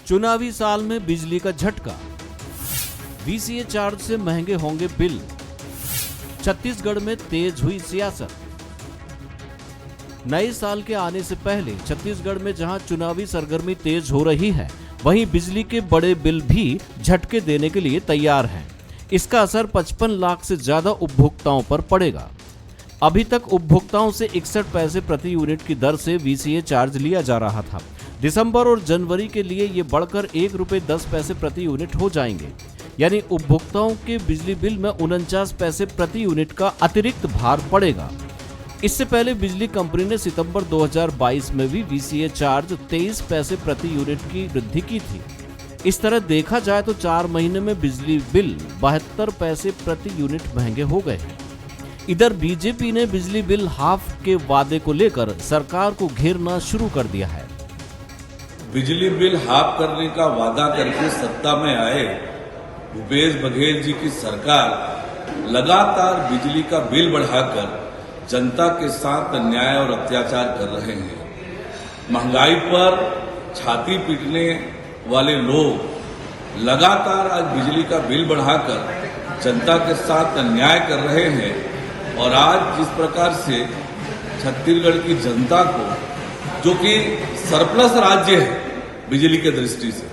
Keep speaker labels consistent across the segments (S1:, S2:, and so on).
S1: चुनावी साल में बिजली का झटका, वीसीए चार्ज से महंगे होंगे बिल, छत्तीसगढ़ में तेज हुई सियासत। नए साल के आने से पहले छत्तीसगढ़ में जहां चुनावी सरगर्मी तेज हो रही है, वहीं बिजली के बड़े बिल भी झटके देने के लिए तैयार हैं। इसका असर 55 लाख से ज्यादा उपभोक्ताओं पर पड़ेगा। अभी तक उपभोक्ताओं से 61 पैसे प्रति यूनिट की दर से वीसीए चार्ज लिया जा रहा था। दिसंबर और जनवरी के लिए ये बढ़कर ₹1.10 प्रति यूनिट हो जाएंगे, यानी उपभोक्ताओं के बिजली बिल में 49 पैसे प्रति यूनिट का अतिरिक्त भार पड़ेगा। इससे पहले बिजली कंपनी ने सितंबर 2022 में भी वीसीए चार्ज 23 पैसे प्रति यूनिट की वृद्धि की थी। इस तरह देखा जाए तो 4 महीने में बिजली बिल 72 पैसे प्रति यूनिट महंगे हो गए हैं। इधर बीजेपी ने बिजली बिल हाफ के वादे को लेकर सरकार को घेरना शुरू कर दिया है।
S2: बिजली बिल हाफ करने का वादा करके सत्ता में आए भूपेश बघेल जी की सरकार लगातार बिजली का बिल बढ़ाकर जनता के साथ अन्याय और अत्याचार कर रहे हैं। महंगाई पर छाती पीटने वाले लोग लगातार आज बिजली का बिल बढ़ाकर जनता के साथ अन्याय कर रहे हैं। और आज जिस प्रकार से छत्तीसगढ़ की जनता को, जो कि सरप्लस राज्य है बिजली के दृष्टि से,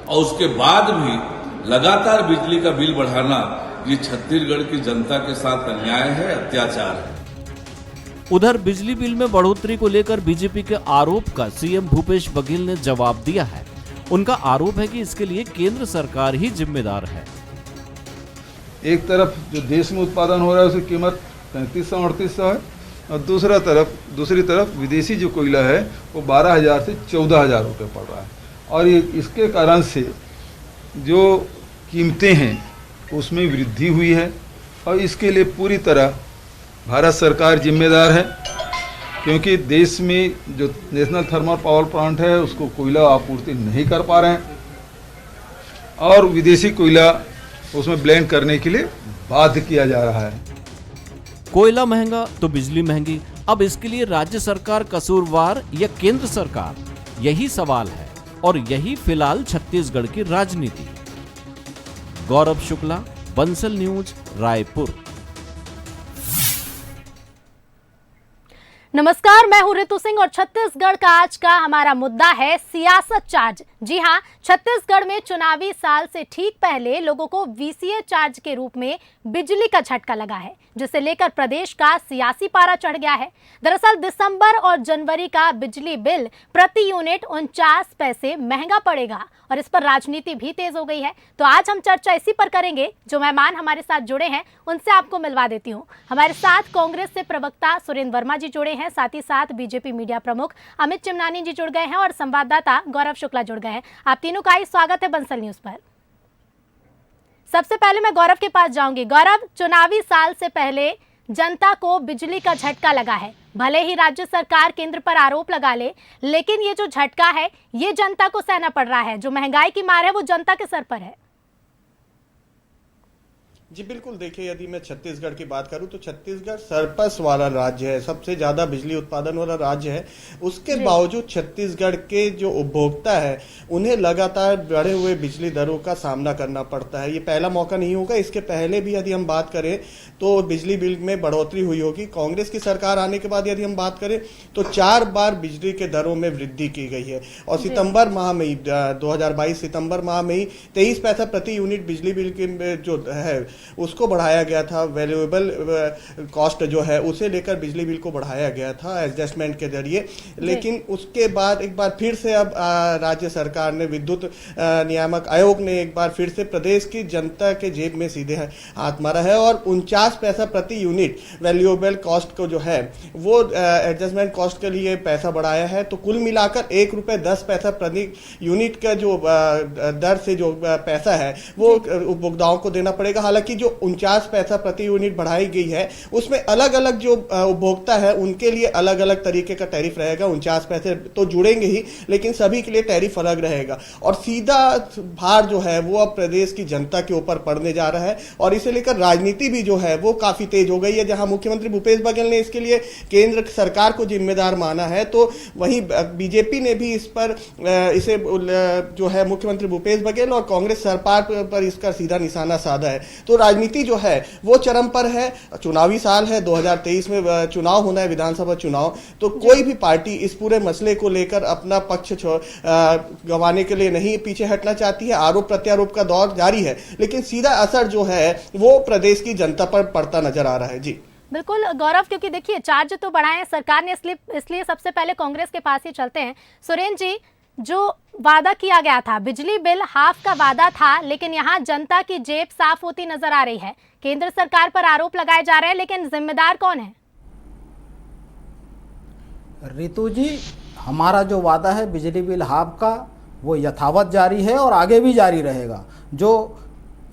S2: और उसके बाद भी लगातार बिजली का बिल बढ़ाना, ये छत्तीसगढ़ की जनता के साथ अन्याय है, अत्याचार है।
S1: उधर बिजली बिल में बढ़ोतरी को लेकर बीजेपी के आरोप का सीएम भूपेश बघेल ने जवाब दिया है। उनका आरोप है कि इसके लिए केंद्र सरकार ही जिम्मेदार है।
S3: एक तरफ जो देश में उत्पादन हो रहा है उसकी कीमत 3500-3800 है, और दूसरी तरफ विदेशी जो कोयला है वो 12,000 से 14,000 रुपये पड़ रहा है। और ये इसके कारण से जो कीमतें हैं उसमें वृद्धि हुई है, और इसके लिए पूरी तरह भारत सरकार जिम्मेदार है, क्योंकि देश में जो नेशनल थर्मल पावर प्लांट है उसको कोयला आपूर्ति नहीं कर पा रहे हैं, और विदेशी कोयला उसमें ब्लेंड करने के लिए बाध्य किया जा रहा है।
S1: कोयला महंगा तो बिजली महंगी। अब इसके लिए राज्य सरकार कसूरवार या केंद्र सरकार, यही सवाल है, और यही फिलहाल छत्तीसगढ़ की राजनीति। गौरव शुक्ला, बंसल न्यूज, रायपुर।
S4: नमस्कार, मैं हूं ऋतु सिंह और छत्तीसगढ़ का आज का हमारा मुद्दा है सियासत चार्ज। जी हां, छत्तीसगढ़ में चुनावी साल से ठीक पहले लोगों को वीसीए चार्ज के रूप में बिजली का झटका लगा है, जिसे लेकर प्रदेश का सियासी पारा चढ़ गया है। दरअसल दिसंबर और जनवरी का बिजली बिल प्रति यूनिट 49 पैसे महंगा पड़ेगा, और इस पर राजनीति भी तेज हो गई है। तो आज हम चर्चा इसी पर करेंगे। जो मेहमान हमारे साथ जुड़े हैं उनसे आपको मिलवा देती हूँ। हमारे साथ कांग्रेस से प्रवक्ता सुरेंद्र वर्मा जी जुड़े हैं, साथ ही साथ बीजेपी मीडिया प्रमुख अमित चिमनानी जी जुड़ गए हैं, और संवाददाता गौरव शुक्ला जुड़ गए हैं। आप तीनों का ही स्वागत है बंसल न्यूज पर। सबसे पहले मैं गौरव के पास जाऊंगी। गौरव, चुनावी साल से पहले जनता को बिजली का झटका लगा है। भले ही राज्य सरकार केंद्र पर आरोप लगा ले, लेकिन ये जो झटका है ये जनता को सहना पड़ रहा है। जो महंगाई की मार है वो जनता के सर पर है।
S5: जी बिल्कुल, देखिए यदि मैं छत्तीसगढ़ की बात करूं तो छत्तीसगढ़ सरप्लस वाला राज्य है, सबसे ज्यादा बिजली उत्पादन वाला राज्य है। उसके बावजूद छत्तीसगढ़ के जो उपभोक्ता है उन्हें लगातार बढ़े हुए बिजली दरों का सामना करना पड़ता है। ये पहला मौका नहीं होगा, इसके पहले भी यदि हम बात करें तो बिजली बिल में बढ़ोतरी हुई होगी। कांग्रेस की सरकार आने के बाद यदि हम बात करें तो 4 बार बिजली के दरों में वृद्धि की गई है, और सितंबर माह में 2022 सितंबर माह में ही 23 पैसा प्रति यूनिट बिजली बिल के जो है उसको बढ़ाया गया था। वैल्यूएबल कॉस्ट जो है उसे लेकर बिजली बिल को बढ़ाया गया था एडजस्टमेंट के जरिए। लेकिन उसके बाद एक बार फिर से अब राज्य सरकार ने, विद्युत नियामक आयोग ने एक बार फिर से प्रदेश की जनता के जेब में सीधे हाथ मारा है, और 49 पैसा प्रति यूनिट वैल्यूएबल कॉस्ट को जो है वो एडजस्टमेंट कॉस्ट के लिए पैसा बढ़ाया है। तो कुल मिलाकर ₹1.10 प्रति यूनिट का जो दर से जो पैसा है वो उपभोक्ताओं को देना पड़ेगा। हालांकि की जो 49 पैसा प्रति यूनिट बढ़ाई गई है उसमें अलग अलग जो उपभोक्ता है उनके लिए अलग अलग तरीके का टैरिफ रहेगा। 49 पैसे तो जुड़ेंगे ही, लेकिन सभी के लिए टैरिफ अलग रहेगा और सीधा भार जो है वो अब प्रदेश की जनता के ऊपर पड़ने जा रहा है और इसे लेकर राजनीति भी जो है वो काफी तेज हो गई है। जहां मुख्यमंत्री भूपेश बघेल ने इसके लिए केंद्र सरकार को जिम्मेदार माना है, तो वहीं बीजेपी ने भी इस पर इसे जो है मुख्यमंत्री भूपेश बघेल और कांग्रेस सरकार पर इसका सीधा निशाना साधा है। तो राजनीति जो है वो चरम पर है। चुनावी साल है, 2023 में चुनाव होना है, विधानसभा चुनाव, तो कोई भी पार्टी इस पूरे मसले को लेकर अपना पक्ष गंवाने के लिए नहीं पीछे हटना चाहती है। आरोप प्रत्यारोप का दौर जारी है, लेकिन सीधा असर जो है वो प्रदेश की जनता पर पड़ता नजर आ रहा है। जी
S4: बिल्कुल गौरव, क्योंकि देखिए चार्ज तो बढ़ाए सरकार ने, इसलिए सबसे पहले कांग्रेस के पास ही चलते हैं। सुरेंद्र जी, जो वादा किया गया था, बिजली बिल हाफ का वादा था, लेकिन यहाँ जनता की जेब साफ होती नजर आ रही है। केंद्र सरकार पर आरोप लगाए जा रहे हैं, लेकिन जिम्मेदार कौन है?
S6: रितु जी, हमारा जो वादा है बिजली बिल हाफ का वो यथावत जारी है और आगे भी जारी रहेगा। जो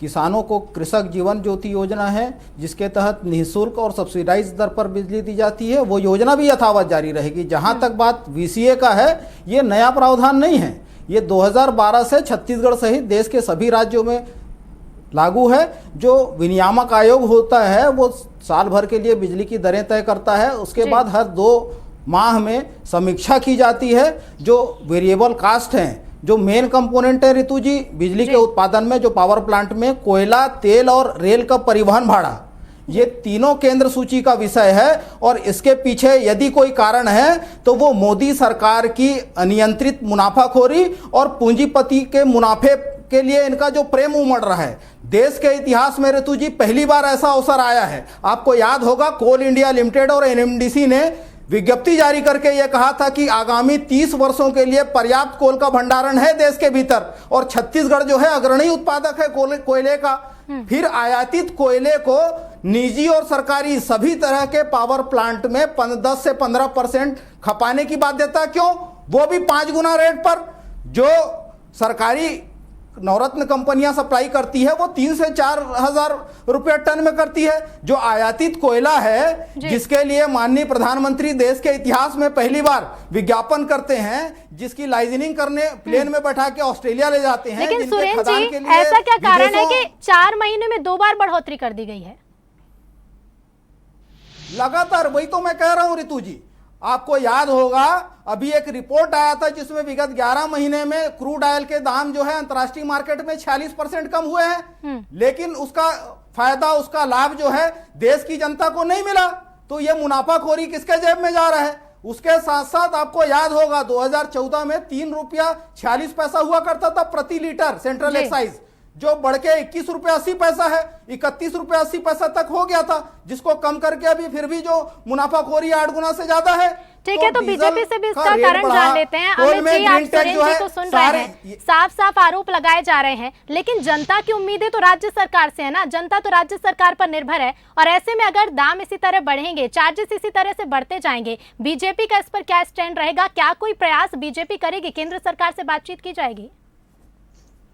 S6: किसानों को कृषक जीवन ज्योति योजना है जिसके तहत निःशुल्क और सब्सिडाइज दर पर बिजली दी जाती है, वो योजना भी यथावत जारी रहेगी। जहां तक बात वीसीए का है, ये नया प्रावधान नहीं है, ये 2012 से छत्तीसगढ़ सहित देश के सभी राज्यों में लागू है। जो विनियामक आयोग होता है वो साल भर के लिए बिजली की दरें तय करता है, उसके बाद हर 2 माह में समीक्षा की जाती है। जो वेरिएबल कास्ट हैं, जो मेन कंपोनेंट है रितु जी बिजली के उत्पादन में, जो पावर प्लांट में कोयला, तेल और रेल का परिवहन भाड़ा, ये तीनों केंद्र सूची का विषय है। और इसके पीछे यदि कोई कारण है तो वो मोदी सरकार की अनियंत्रित मुनाफाखोरी और पूंजीपति के मुनाफे के लिए इनका जो प्रेम उमड़ रहा है। देश के इतिहास में रितु जी पहली बार ऐसा अवसर आया है। आपको याद होगा, कोल इंडिया लिमिटेड और एनएमडीसी ने विज्ञप्ति जारी करके यह कहा था कि आगामी 30 वर्षों के लिए पर्याप्त कोल का भंडारण है देश के भीतर, और छत्तीसगढ़ जो है अग्रणी उत्पादक है कोयले का। फिर आयातित कोयले को निजी और सरकारी सभी तरह के पावर प्लांट में 10 से 15% खपाने की बाध्यता क्यों? वो भी 5 गुना रेट पर। जो सरकारी नवरत्न कंपनियां सप्लाई करती है वो 3 से 4 हजार रुपये टन में करती है। जो आयातित कोयला है जिसके लिए माननीय प्रधानमंत्री देश के इतिहास में पहली बार विज्ञापन करते हैं, जिसकी लाइजनिंग करने प्लेन में बैठा के ऑस्ट्रेलिया ले जाते हैं।
S4: लेकिन सुरेंद्र जी, ऐसा क्या कारण है कि 4 महीने में 2 बार बढ़ोतरी कर दी गई है?
S6: लगातार, वही तो मैं कह रहा हूं रितु जी। आपको याद होगा अभी एक रिपोर्ट आया था जिसमें विगत 11 महीने में क्रूड ऑयल के दाम जो है अंतर्राष्ट्रीय मार्केट में 46% कम हुए हैं, लेकिन उसका फायदा, उसका लाभ जो है देश की जनता को नहीं मिला। तो ये मुनाफाखोरी किसके जेब में जा रहा है? उसके साथ साथ आपको याद होगा 2014 में 3 रुपया 46 पैसा हुआ करता था प्रति लीटर सेंट्रल एक्साइज, जो बढ़ के 21 रुपया 80 पैसा है, 31 रुपया 80 पैसा तक हो गया था, जिसको कम करके अभी फिर भी जो मुनाफाखोरी 8 गुना से ज्यादा है।
S4: ठीक है, तो बीजेपी से भी इसका कारण जान लेते हैं। अमित जी, आप सुरेंद्र जी को सुन रहे हैं, साफ साफ आरोप लगाए जा रहे हैं, लेकिन जनता की उम्मीदें तो राज्य सरकार से है ना। जनता तो राज्य सरकार पर निर्भर है, और ऐसे में अगर दाम इसी तरह बढ़ेंगे, चार्जेस इसी तरह से बढ़ते जाएंगे, बीजेपी का इस पर क्या स्टैंड रहेगा? क्या कोई प्रयास बीजेपी करेगी? केंद्र सरकार से बातचीत की जाएगी?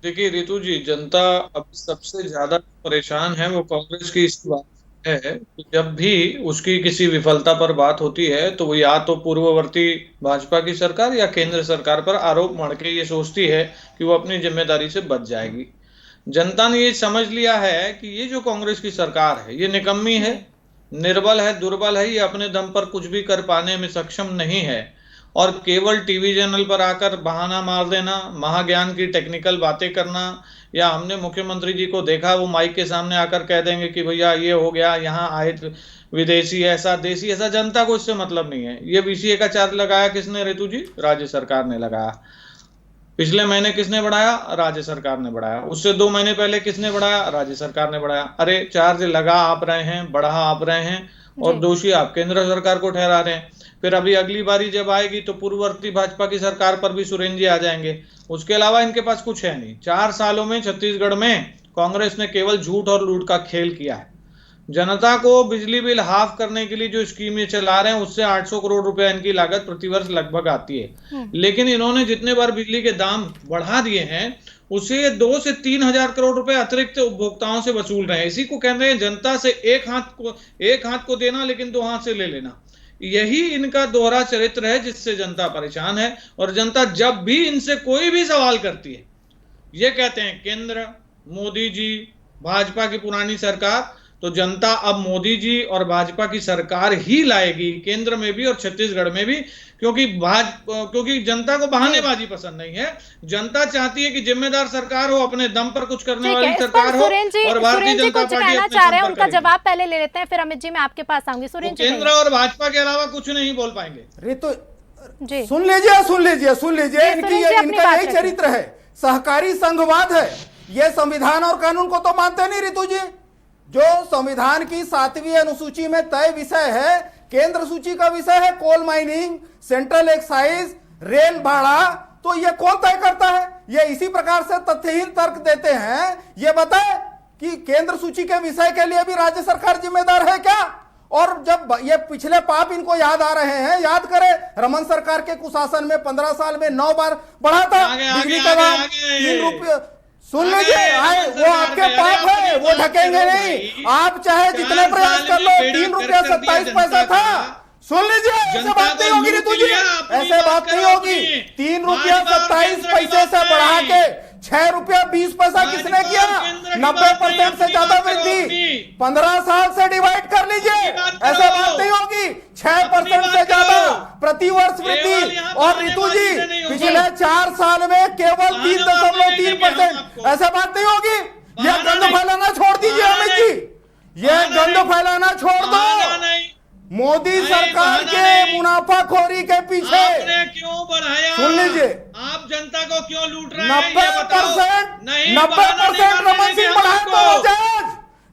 S7: देखिए रितु जी, जनता अब सबसे ज्यादा परेशान है वो कांग्रेस की इस बात है कि जब भी उसकी किसी विफलता पर बात होती है तो वो या तो पूर्ववर्ती भाजपा की सरकार या केंद्र सरकार पर आरोप मढ़ के ये सोचती है कि वो अपनी जिम्मेदारी से बच जाएगी। जनता ने ये समझ लिया है कि ये जो कांग्रेस की सरकार है ये निकम्मी है, निर्बल है, दुर्बल है, ये अपने दम पर कुछ भी कर पाने में सक्षम नहीं है, और केवल टीवी चैनल पर आकर बहाना मार देना, महाज्ञान की टेक्निकल बातें करना, या हमने मुख्यमंत्री जी को देखा वो माइक के सामने आकर कह देंगे कि भैया ये हो गया, यहाँ आए विदेशी ऐसा देसी ऐसा, जनता को इससे मतलब नहीं है। ये बीसीए का चार्ज लगाया किसने रितु जी? राज्य सरकार ने लगाया। पिछले महीने किसने बढ़ाया? राज्य सरकार ने बढ़ाया। उससे 2 महीने पहले किसने बढ़ाया? राज्य सरकार ने बढ़ाया। अरे चार्ज लगा आप रहे हैं, बढ़ा आप रहे हैं, और दोषी आप केंद्र सरकार को ठहरा रहे हैं। फिर अभी अगली बारी जब आएगी तो पूर्ववर्ती भाजपा की सरकार पर भी सुरेंद्र जी आ जाएंगे। उसके अलावा इनके पास कुछ है नहीं। 4 सालों में छत्तीसगढ़ में कांग्रेस ने केवल झूठ और लूट का खेल किया है। जनता को बिजली बिल हाफ करने के लिए जो स्कीम ये चला रहे हैं उससे 800 करोड़ रुपए इनकी लागत प्रतिवर्ष लगभग आती है। लेकिन इन्होंने जितने बार बिजली के दाम बढ़ा दिए हैं उसे 2 से 3 हजार करोड़ रुपए अतिरिक्त उपभोक्ताओं से वसूल रहे हैं। इसी को कहते हैं जनता से एक हाथ को देना लेकिन 2 हाथ से ले लेना। यही इनका दोहरा चरित्र है जिससे जनता परेशान है। और जनता जब भी इनसे कोई भी सवाल करती है ये कहते हैं केंद्र, मोदी जी, भाजपा की पुरानी सरकार, तो जनता अब मोदी जी और भाजपा की सरकार ही लाएगी केंद्र में भी और छत्तीसगढ़ में भी, क्योंकि जनता को बहानेबाजी पसंद नहीं है। जनता चाहती है कि जिम्मेदार सरकार हो, अपने दम पर कुछ करने वाली सरकार हो। और भारतीय जनता पार्टी
S4: कहना चाह रहे हैं, उनका जवाब पहले ले लेते हैं, फिर अमित जी मैं आपके पास आऊंगी। सुरेंद्र जी,
S7: केंद्र और भाजपा के अलावा कुछ नहीं बोल पाएंगे।
S6: रितु
S4: जी
S6: सुन लीजिए इनका यही चरित्र है, सहकारी संघवाद है। ये संविधान और कानून को तो मानते नहीं रितु जी। जो संविधान की 7वीं अनुसूची में तय विषय है, केंद्र सूची का विषय है coal mining, central excise, rail भाड़ा, तो ये कौन तय करता है? ये इसी प्रकार से तथ्यहीन तर्क देते हैं। ये बताए कि केंद्र सूची के विषय के लिए भी राज्य सरकार जिम्मेदार है क्या? और जब ये पिछले पाप इनको याद आ रहे हैं, याद करें रमन सरकार के कुशासन में 15 साल में 9 बार बढ़ा था बिजली का दाम, 3 रुपये। सुन लीजिए, वो आपके पाप है, वो ढकेंगे नहीं। आप चाहे जितने प्रयास कर लो, 3 रुपया 27 पैसा था। सुन लीजिए, ऐसे बात नहीं होगी रितु जी, ऐसे बात नहीं होगी। 3 रुपया 27 पैसे से बढ़ा के 6 रुपया 20 पैसा किसने किया? 90% से ज्यादा वृद्धि 15 साल से डिवाइड कर लीजिए, ऐसे बात नहीं होगी। 6% से ज्यादा प्रतिवर्ष वृद्धि। और रितु जी पिछले 4 साल में केवल 3.3%, ऐसे बात नहीं होगी। यह गंद फैलाना छोड़ दीजिए अमित जी, यह गंद फैलाना छोड़ दो। मोदी सरकार के मुनाफाखोरी के पीछे
S7: आपने क्यों बढ़ाया?
S6: सुन लीजिए,
S7: आप जनता को क्यों लूट रहे हैं?
S6: 90% रमन सिंह बढ़ाए तो जायज,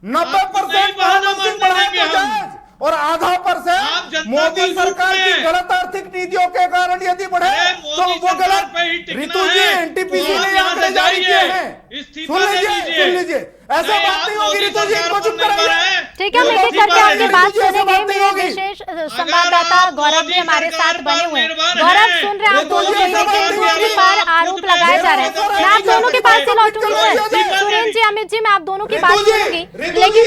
S6: 90% रमन सिंह बढ़ाए तो जायज, और आधा % मोदी सरकार की गलत आर्थिक नीतियों के कारण यदि बढ़े तो वो गलत। रितु जी एनटीपीसी ने आंकड़े जारी किए हैं, सुन लीजिए, ऐसे बात नहीं होगी रितु जी, इनको चुप कराइए।
S4: ठीक है, मैं करके आपकी बात सुनेंगे। मेरे विशेष संवाददाता गौरव भी हमारे साथ बने हुए हैं। गौरव, सुन रहे हैं आप दोनों के पर आरोप लगाए जा रहे हैं। मैं आप दोनों के पास से लौटूंगी सर। सुरेंद्र जी, अमित जी, मैं आप दोनों की बात सुनूंगी, लेकिन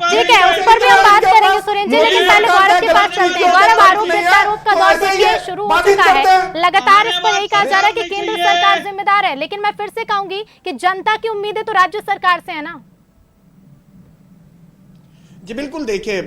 S4: ठीक है उस पर भी हम बात करेंगे सुरेंद्र जी, लेकिन पहले गौरव के पास चलते हैं। गौरव, आरोप प्रत्यारोप का दौर देखिए शुरू हो चुका है। लगातार इस पर यही कहा जा रहा है कि केंद्र सरकार जिम्मेदार है, लेकिन मैं फिर से कहूंगी कि जनता की उम्मीदें तो राज्य सरकार से है ना।
S5: जी बिल्कुल, देखिए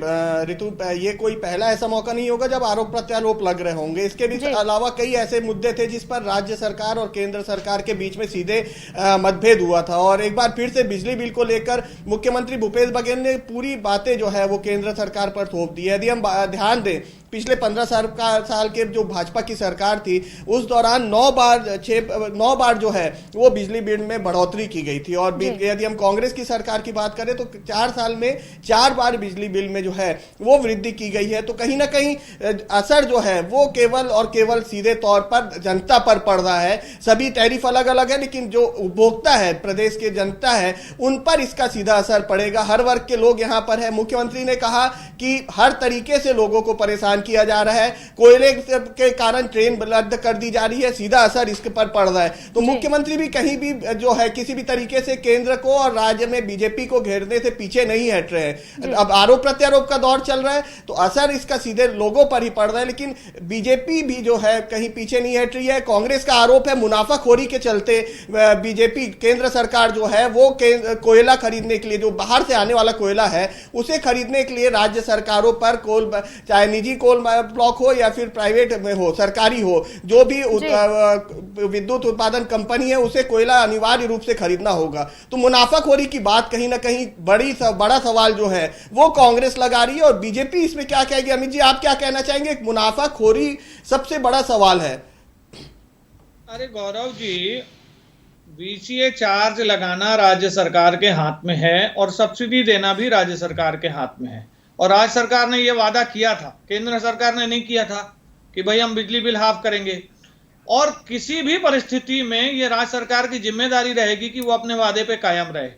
S5: ऋतु, ये कोई पहला ऐसा मौका नहीं होगा जब आरोप प्रत्यारोप लग रहे होंगे। इसके बीच अलावा कई ऐसे मुद्दे थे जिस पर राज्य सरकार और केंद्र सरकार के बीच में सीधे मतभेद हुआ था। और एक बार फिर से बिजली बिल को लेकर मुख्यमंत्री भूपेश बघेल ने पूरी बातें जो है वो केंद्र सरकार पर थोप दी है। यदि हम ध्यान दें, पिछले 15 साल के जो भाजपा की सरकार थी उस दौरान 9 बार जो है वो बिजली बिल में बढ़ोतरी की गई थी। और यदि हम कांग्रेस की सरकार की बात करें तो 4 साल में 4 बार बिजली बिल में जो है वो वृद्धि की गई है। तो कहीं ना कहीं असर जो है वो केवल और केवल सीधे तौर पर जनता पर पड़ रहा है। सभी टैरिफ अलग अलग है, लेकिन जो उपभोक्ता है, प्रदेश के जनता है, उन पर इसका सीधा असर पड़ेगा। हर वर्ग के लोग यहाँ पर है। मुख्यमंत्री ने कहा कि हर तरीके से लोगों को परेशान किया जा रहा है। कोयले के कारण ट्रेन रद्द कर दी जा रही है, सीधा असर इसके पर पड़ रहा है। तो मुख्यमंत्री भी कहीं भी जो है किसी भी तरीके से केंद्र को और राज्य में बीजेपी को घेरने से पीछे नहीं हट रहे हैं। अब आरोप प्रत्यारोप का दौर चल रहा है तो असर इसका सीधे लोगों पर ही पड़ रहा है, लेकिन बीजेपी भी जो है कहीं पीछे नहीं हट रही है। कांग्रेस का आरोप है मुनाफाखोरी के चलते बीजेपी केंद्र सरकार जो है वो कोयला खरीदने के लिए, जो बाहर से आने वाला कोयला है उसे खरीदने के लिए राज्य सरकारों पर चाहे निजी कोल ब्लॉक हो या फिर प्राइवेट में हो, सरकारी हो, जो भी विद्युत उत्पादन कंपनी है उसे कोयला अनिवार्य रूप से खरीदना होगा। तो मुनाफाखोरी की बात कहीं ना कहीं बड़ा सवाल जो है वो कांग्रेस लगा रही है। और बीजेपी इसमें क्या कहेगी? अमित जी, आप क्या कहना चाहेंगे? मुनाफाखोरी सबसे बड़ा सवाल है।
S7: अरे गौरव जी, वीसीए चार्ज लगाना राज्य सरकार के हाथ में है और सब्सिडी देना भी राज्य सरकार के हाथ में है। और राज्य सरकार ने यह वादा किया था, केंद्र सरकार ने नहीं किया था कि भाई हम बिजली बिल हाफ करेंगे। और किसी भी परिस्थिति में यह राज्य सरकार की जिम्मेदारी रहेगी कि वो अपने वादे पे कायम रहे।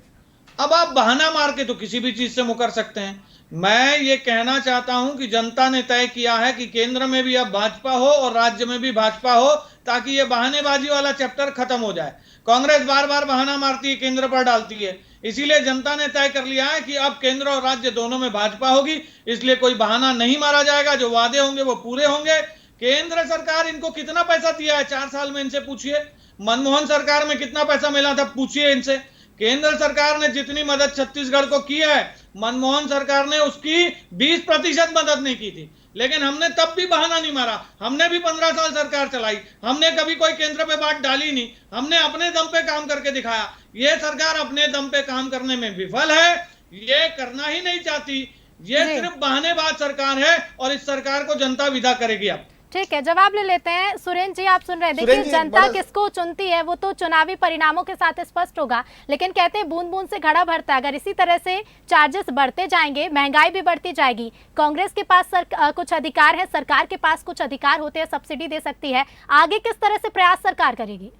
S7: अब आप बहाना मार के तो किसी भी चीज से मुकर सकते हैं। मैं ये कहना चाहता हूं कि जनता ने तय किया है कि केंद्र में भी अब भाजपा हो और राज्य में भी भाजपा हो, ताकि ये बहानेबाजी वाला चैप्टर खत्म हो जाए। कांग्रेस बार बार बहाना मारती है, केंद्र पर डालती है, इसीलिए जनता ने तय कर लिया है कि अब केंद्र और राज्य दोनों में भाजपा होगी, इसलिए कोई बहाना नहीं मारा जाएगा। जो वादे होंगे वो पूरे होंगे। केंद्र सरकार इनको कितना पैसा दिया है 4 साल में, इनसे पूछिए। मनमोहन सरकार में कितना पैसा मिला था, पूछिए इनसे। केंद्र सरकार ने जितनी मदद छत्तीसगढ़ को की है, मनमोहन सरकार ने उसकी 20% मदद नहीं की थी, लेकिन हमने तब भी बहाना नहीं मारा। हमने भी 15 साल सरकार चलाई, हमने कभी कोई केंद्र पे बात डाली नहीं, हमने अपने दम पे काम करके दिखाया। ये सरकार अपने दम पे काम करने में विफल है, ये करना ही नहीं चाहती। ये सिर्फ बहानेबाज सरकार है और इस सरकार को जनता विदा करेगी। अब
S4: ठीक है, जवाब ले लेते हैं। सुरेंद्र जी, आप सुन रहे हैं, देखिए जनता किसको चुनती है वो तो चुनावी परिणामों के साथ स्पष्ट होगा, लेकिन कहते हैं बूंद बूंद से घड़ा भरता है। अगर इसी तरह से चार्जेस बढ़ते जाएंगे, महंगाई भी बढ़ती जाएगी, कांग्रेस के पास कुछ अधिकार है, सरकार के पास कुछ अधिकार होते हैं, सब्सिडी दे सकती है, आगे किस तरह से प्रयास सरकार करेगी?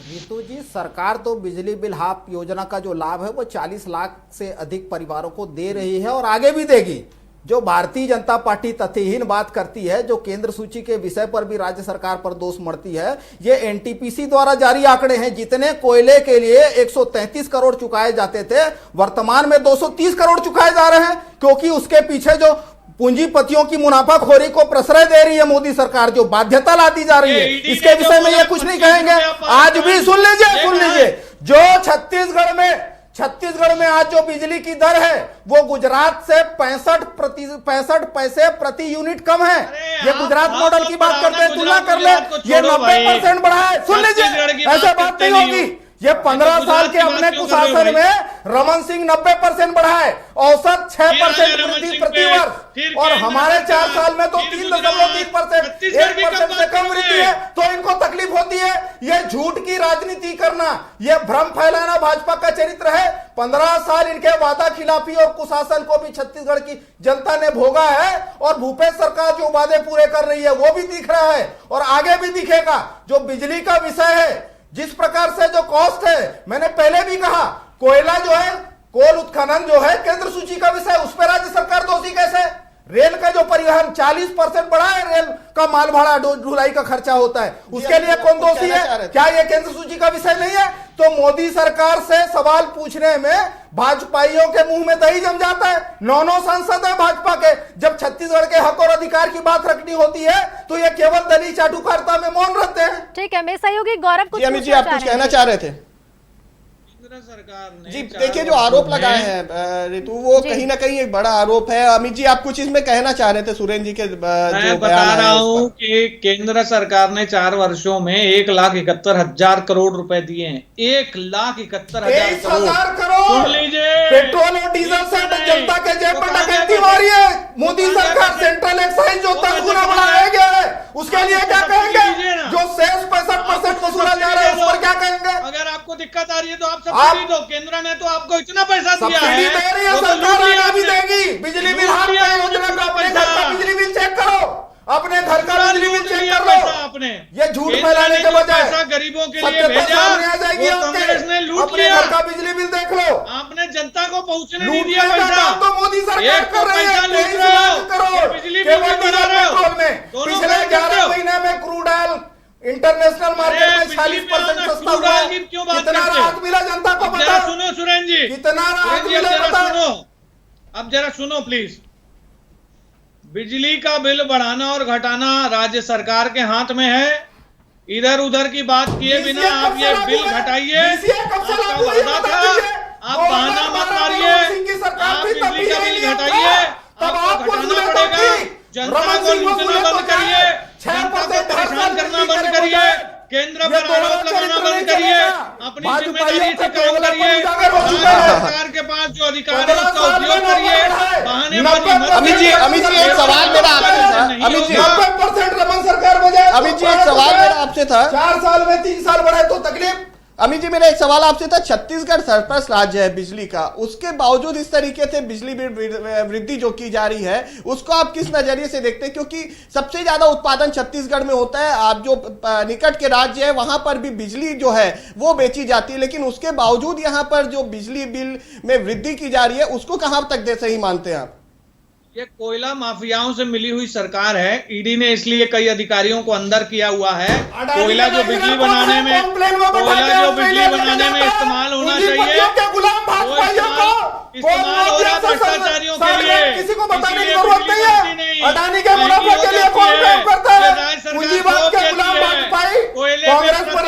S6: रितु जी, सरकार तो बिजली बिल हाफ योजना का जो लाभ है वो 40 लाख से अधिक परिवारों को दे रही है और आगे भी देगी। जो भारतीय जनता पार्टी तथ्यहीन बात करती है, जो केंद्र सूची के विषय पर भी राज्य सरकार पर दोष मढ़ती है, ये एनटीपीसी द्वारा जारी आंकड़े हैं। जितने कोयले के लिए 133 करोड़ चुकाए जाते थे, वर्तमान में 230 करोड़ चुकाए जा रहे हैं, क्योंकि उसके पीछे जो पूंजीपतियों की मुनाफाखोरी को प्रश्रय दे रही है मोदी सरकार, जो बाध्यता लाती जा रही है, इसके विषय में ये कुछ नहीं कहेंगे। आज भी सुन लीजिए, जो छत्तीसगढ़ में आज जो बिजली की दर है वो गुजरात से 65 पैसे प्रति यूनिट कम है। ये गुजरात मॉडल की बात करते हैं, तुलना कर ले, ये 90% बढ़ा है। सुन लीजिए, ऐसे बात नहीं होगी। ये 15 साल के अपने कुशासन में रमन सिंह 90% बढ़ा है, औसत 6% वृद्धि प्रति वर्ष, और हमारे 4 साल में तो 3.3%, 1% से कम वृद्धि है, तो इनको तकलीफ होती है। ये झूठ की राजनीति करना, ये भ्रम फैलाना भाजपा का चरित्र है। 15 साल इनके वादा खिलाफी और कुशासन को भी छत्तीसगढ़ की जनता ने भोगा है, और भूपेश सरकार जो वादे पूरे कर रही है वो भी दिख रहा है और आगे भी दिखेगा। जो बिजली का विषय है, जिस प्रकार से जो कॉस्ट है, मैंने पहले भी कहा, कोयला जो है, कोल उत्खनन जो है केंद्र सूची का विषय, उस पर राज्य सरकार दोषी कैसे? रेल का जो परिवहन 40% बढ़ा है, रेल का माल भाड़ा ढुलाई का खर्चा होता है, उसके लिए कौन दोषी है? क्या ये केंद्र सूची का विषय नहीं है? तो मोदी सरकार से सवाल पूछने में भाजपाइयों के मुंह में दही जम जाता है। 9 सांसद है भाजपा के, जब छत्तीसगढ़ के हक और अधिकार की बात रखनी होती है तो ये केवल दलीय चाटुकारिता में मौन रहते हैं।
S4: ठीक है, मेरे सहयोगी गौरव कुछ
S5: अमित जी, आप कुछ कहना चाह रहे थे?
S7: सरकार ने
S5: जी देखिए, जो आरोप लगाए हैं ऋतु, वो कहीं ना कहीं एक बड़ा आरोप है। अमित जी, आप कुछ इसमें कहना चाह रहे थे सुरेंद्र जी के
S7: मैं बता रहा हूं कि केंद्र सरकार ने 4 वर्षों में 1,71,000 करोड़ रुपए दिए हैं। 1,71,000 करोड़। सुन लीजिए,
S6: पेट्रोल और डीजल से जनता के जेब पर डकैती हो रही है। मोदी सरकार सेंट्रल एक्साइज जो 10 गुना बढ़ाया गया है, उसके लिए क्या कहेंगे? जो शेष 65% वसूला जा रहा है, उस पर क्या कहेंगे?
S7: अगर आपको दिक्कत आ रही है तो आप सब्सिडी दो। केंद्र ने तो आपको इतना पैसा दिया है,
S6: सरकार आगे भी देगी। बिजली बिल हाफ योजना का अपने घर का बिजली बिल चेक करो, अपने घर का बिजली बिल चेक कर लो।
S7: आपने
S6: ये झूठ फैलाने के बजाय
S7: पैसा गरीबों के लिए भेजा, वो कांग्रेस ने लूट लिया।
S6: घर का बिजली बिल देख लो,
S7: आपने जनता को पहुंचने नहीं दिया पैसा।
S6: तो मोदी सरकार कर रही है। 23 करोड़
S7: बिजली बिल बढ़ा रहे हो
S6: में, पिछले 11 महीने में क्रूड ऑयल इंटरनेशनल मार्केट में 40% सस्ता हुआ है। कितना राहत मिला जनता को पता?
S7: सुनो सुरेंद्र जी,
S6: कितना राहत मिला पता?
S7: अब जरा सुनो प्लीज। बिजली का बिल बढ़ाना और घटाना राज्य सरकार के हाथ में है। इधर उधर की बात किए बिना आप ये बिल घटाइए। आपका वादा था, आप बहाना मत मारिए। आप बिजली का बिल घटाइए, आपको घटाना पड़ेगा। जनता को लूटना बंद करिए, जनता को परेशान करना बंद करिए, केंद्र पर आरोप लगाना बंद करिए, अपनी जिम्मेदारी से काम करिए। सरकार के पास जो अधिकार है उसका उपयोग करिए, बहानेबाजी मत करिए।
S5: अमित जी एक सवाल मेरा आपसे था। अमित जी
S6: 90% रमन सरकार बजाय।
S5: अमित जी एक सवाल मेरा आपसे था।
S6: 4 साल में 3 साल बढ़े तो तकलीफ।
S5: अमित जी, मेरा एक सवाल आपसे था, छत्तीसगढ़ सरप्लस राज्य है बिजली का, उसके बावजूद इस तरीके से बिजली बिल वृद्धि जो की जा रही है उसको आप किस नजरिए से देखते हैं? क्योंकि सबसे ज्यादा उत्पादन छत्तीसगढ़ में होता है, आप जो निकट के राज्य है वहां पर भी बिजली जो है वो बेची जाती है, लेकिन उसके बावजूद यहाँ पर जो बिजली बिल में वृद्धि की जा रही है उसको कहां तक सही मानते हैं आप?
S7: ये कोयला माफियाओं से मिली हुई सरकार है। ईडी ने इसलिए कई अधिकारियों को अंदर किया हुआ है। कोयला जो बिजली बनाने में इस्तेमाल होना चाहिए, इस्तेमाल हो रहा भ्रष्टाचारियों के लिए।
S8: किसी को बताने की जरूरत नहीं है। अडानी के मुनाफे के लिए कौन काम करता है? पूंजीवाद के गुलाम भाजपाई, कांग्रेस पर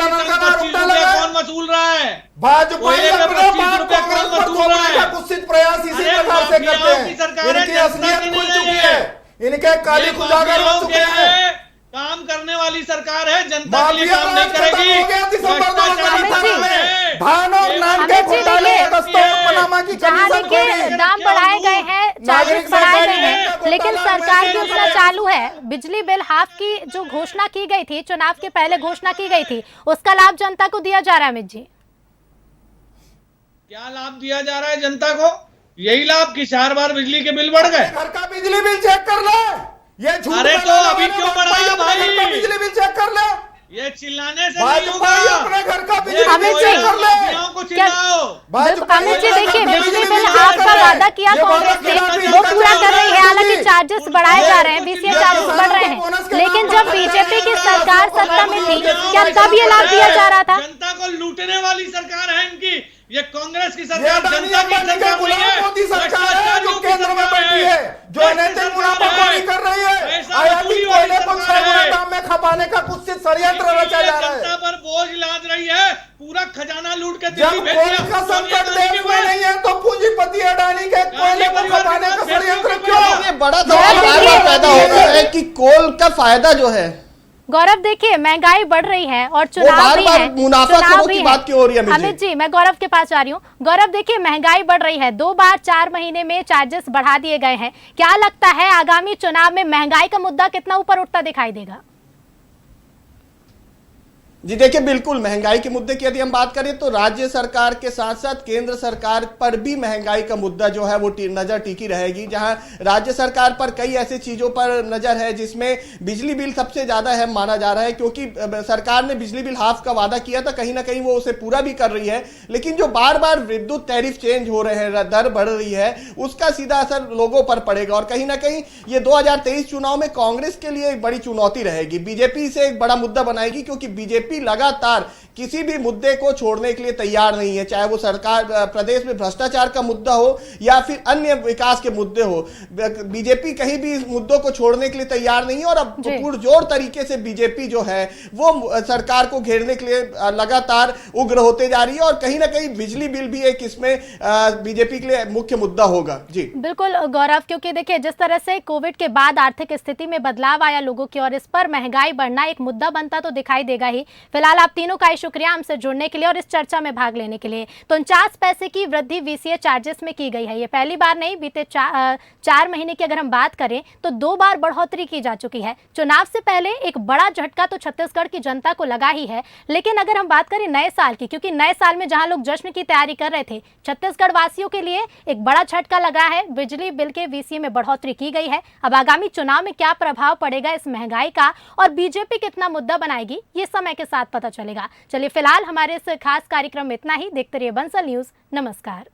S7: कौन वसूल रहा है?
S8: भाजपाई अपने बात कांग्रेस पर थोपने का कुत्सित प्रयास इसी प्रकार से करते हैं। इनकी असलियत खुल चुकी है, इनके काली उजागर हो चुके हैं।
S7: काम करने वाली सरकार है, जनता के लिए काम नहीं करेगी।
S8: धान और नान के घोटाले,
S4: जहाँ देखिए दाम बढ़ाए गए हैं, चार्जेस बढ़ाए गए हैं, लेकिन सरकार की योजना चालू है। बिजली बिल हाफ की जो घोषणा की गई थी, चुनाव के पहले घोषणा की गई थी, उसका लाभ जनता को दिया जा रहा है। अमित जी,
S7: क्या लाभ दिया जा रहा है जनता को? यही लाभ कि 4 बार बिजली के बिल बढ़ गए।
S8: घर का बिजली बिल चेक कर ले, ये झूठ।
S7: अरे तो अभी क्यों बढ़ाया भाई?
S8: बिजली बिल चेक कर ले,
S7: ये चिल्लाने से नहीं होगा।
S8: अपने घर का बिजली बिल
S4: अमित
S8: चेक कर ले।
S4: अमित जी देखिए, बिजली बिल हाफ का वादा किया कांग्रेस ने, वो पूरा कर रही है। हालांकि चार्जेस बढ़ाए जा रहे हैं, बीसीए चार्जेस बढ़ रहे हैं, लेकिन जब बीजेपी की सरकार सत्ता में थी, क्या तब ये लाभ दिया जा रहा था?
S7: जनता को लूटने वाली सरकार है इनकी। ये कांग्रेस की सरकार जनता की सरकार नहीं है।
S8: मोदी सरकार है जो केंद्र में बैठी है, जो अनैतिक मुनाफाखोरी कर रही है। आयाती कोयले को 6 गुना दाम में खपाने का कुत्सित षड्यंत्र रचा जा रहा है।
S7: जनता पर बोझ लाद रही है, पूरा खजाना लूट के
S8: जब कोयले का संकट देश में नहीं है तो पूंजीपति अडानी के कोयले को खपाने का षड्यंत्र क्यों?
S5: ये बड़ा सवाल पैदा हो रहा है कि कोल का फायदा जो है।
S4: गौरव देखिए, महंगाई बढ़ रही है और चुनाव भी है,
S5: मुनाफाखोरों की बात क्यों हो रही है?
S4: अमित जी, मैं गौरव के पास जा रही हूँ। गौरव देखिए, महंगाई बढ़ रही है, 2 बार 4 महीने में चार्जेस बढ़ा दिए गए हैं। क्या लगता है आगामी चुनाव में महंगाई का मुद्दा कितना ऊपर उठता दिखाई देगा?
S5: जी देखिए, बिल्कुल महंगाई के मुद्दे की यदि हम बात करें तो राज्य सरकार के साथ साथ केंद्र सरकार पर भी महंगाई का मुद्दा जो है वो नजर टिकी रहेगी। जहां राज्य सरकार पर कई ऐसी चीजों पर नजर है जिसमें बिजली बिल सबसे ज्यादा अहम माना जा रहा है, क्योंकि सरकार ने बिजली बिल हाफ का वादा किया था, कहीं ना कहीं वो उसे पूरा भी कर रही है। लेकिन जो बार बार विद्युत टैरिफ चेंज हो रहे हैं, दर बढ़ रही है, उसका सीधा असर लोगों पर पड़ेगा और कहीं ना कहीं ये 2023 चुनाव में कांग्रेस के लिए एक बड़ी चुनौती रहेगी। बीजेपी इसे एक बड़ा मुद्दा बनाएगी, क्योंकि बीजेपी लगातार किसी भी मुद्दे को छोड़ने के लिए तैयार नहीं है, चाहे वो सरकार प्रदेश में भ्रष्टाचार का मुद्दा हो या फिर अन्य विकास के मुद्दे हो। बीजेपी कहीं भी इस मुद्दों को छोड़ने के लिए तैयार नहीं है और अब पुरजोर तरीके से बीजेपी जो है वो सरकार को घेरने के लिए लगातार उग्र होते जा रही है और कहीं ना कहीं बिजली बिल भी एक इसमें बीजेपी के लिए मुख्य मुद्दा होगा। जी
S4: बिल्कुल गौरव, क्योंकि देखिए जिस तरह से कोविड के बाद आर्थिक स्थिति में बदलाव आया लोगों की और इस पर महंगाई बढ़ना एक मुद्दा बनता तो दिखाई देगा ही। फिलहाल आप तीनों का शुक्रिया हमसे जुड़ने के लिए और इस चर्चा में भाग लेने के लिए। तो 49 पैसे की वृद्धि वीसीए चार्जेस में की गई है, ये पहली बार नहीं, बीते 4 महीने की अगर हम बात करें तो 2 बार बढ़ोतरी की जा चुकी है। चुनाव से पहले एक बड़ा झटका तो छत्तीसगढ़ की जनता को लगा ही है, लेकिन अगर हम बात करें नए साल की, क्योंकि नए साल में जहां लोग जश्न की तैयारी कर रहे थे, छत्तीसगढ़ वासियों के लिए एक बड़ा झटका लगा है। बिजली बिल के वीसीए में बढ़ोतरी की गई है। अब आगामी चुनाव में क्या प्रभाव पड़ेगा इस महंगाई का और बीजेपी कितना मुद्दा बनाएगी, ये समय के साथ पता चलेगा। चलिए फिलहाल हमारे इस खास कार्यक्रम में इतना ही। देखते रहिए बंसल न्यूज। नमस्कार।